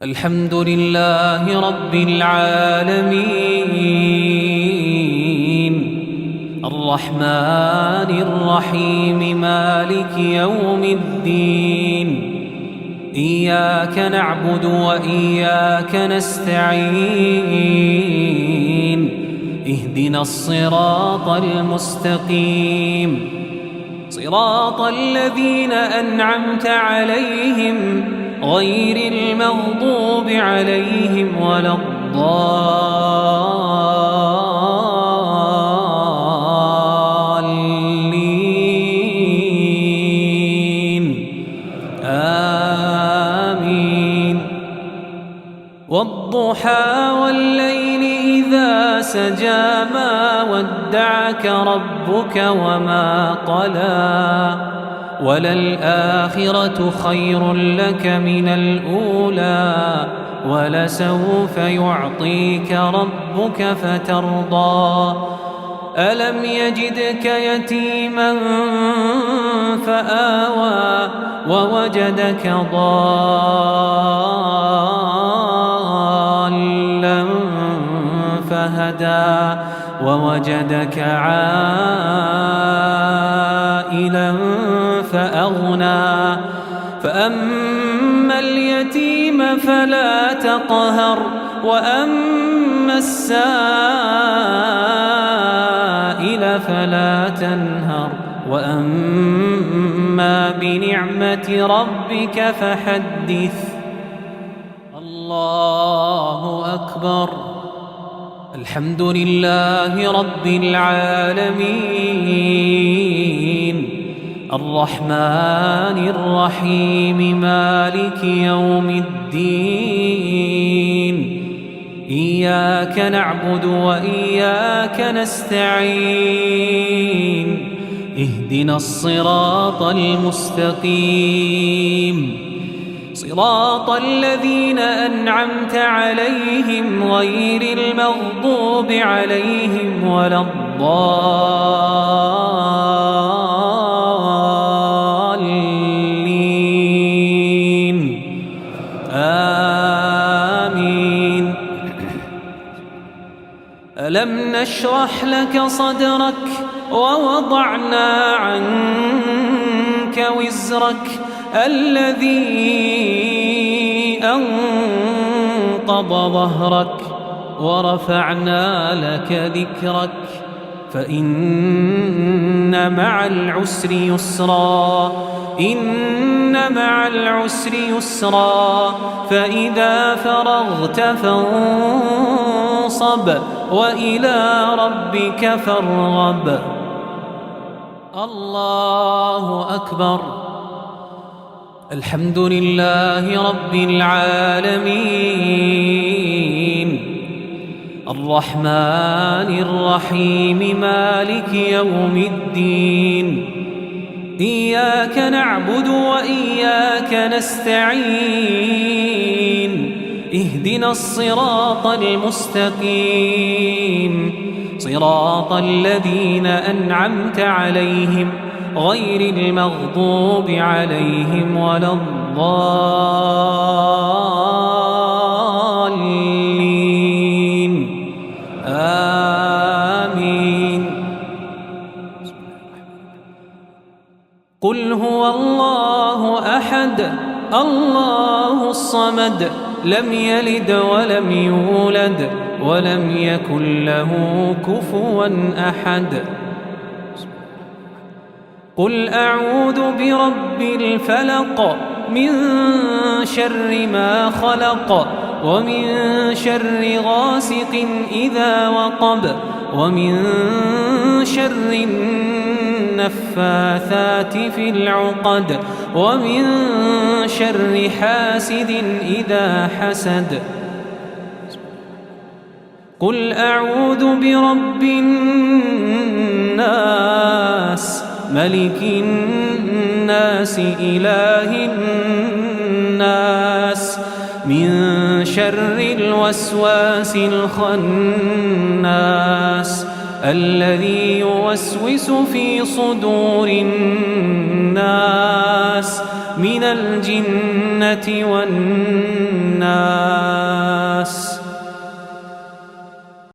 الحمد لله رب العالمين الرحمن الرحيم مالك يوم الدين إياك نعبد وإياك نستعين اهدنا الصراط المستقيم صراط الذين أنعمت عليهم غير المغضوب عليهم ولا الضالين آمين والضحى والليل إذا سجى ما ودعك ربك وما قلى وللآخرة خير لك من الأولى ولسوف يعطيك ربك فترضى ألم يجدك يتيما فآوى ووجدك ضالا فهدى ووجدك عائلا فأغنى فأما اليتيم فلا تقهر وأما السائل فلا تنهر وأما بنعمة ربك فحدث الله أكبر الحمد لله رب العالمين الرحمن الرحيم مالك يوم الدين إياك نعبد وإياك نستعين اهدنا الصراط المستقيم صراط الذين أنعمت عليهم غير المغضوب عليهم ولا الضالين آمين ألم نشرح لك صدرك ووضعنا عنك وزرك الذي أنقض ظهرك ورفعنا لك ذكرك فإن مع العسر يسرا إن مع العسر يسرا فإذا فرغت فانصب وإلى ربك فارغب الله أكبر الحمد لله رب العالمين الرحمن الرحيم مالك يوم الدين إياك نعبد وإياك نستعين اهدنا الصراط المستقيم صراط الذين أنعمت عليهم غير المغضوب عليهم ولا الضالين آمين قل هو الله أحد الله الصمد لم يلد ولم يولد ولم يكن له كفوا أحد قل أعوذ برب الفلق من شر ما خلق ومن شر غاسق إذا وقب ومن شر النفاثات في العقد ومن شر حاسد إذا حسد قل أعوذ برب الناس ملك الناس إله الناس من شر الوسواس الخناس الذي يوسوس في صدور الناس من الجنة والناس.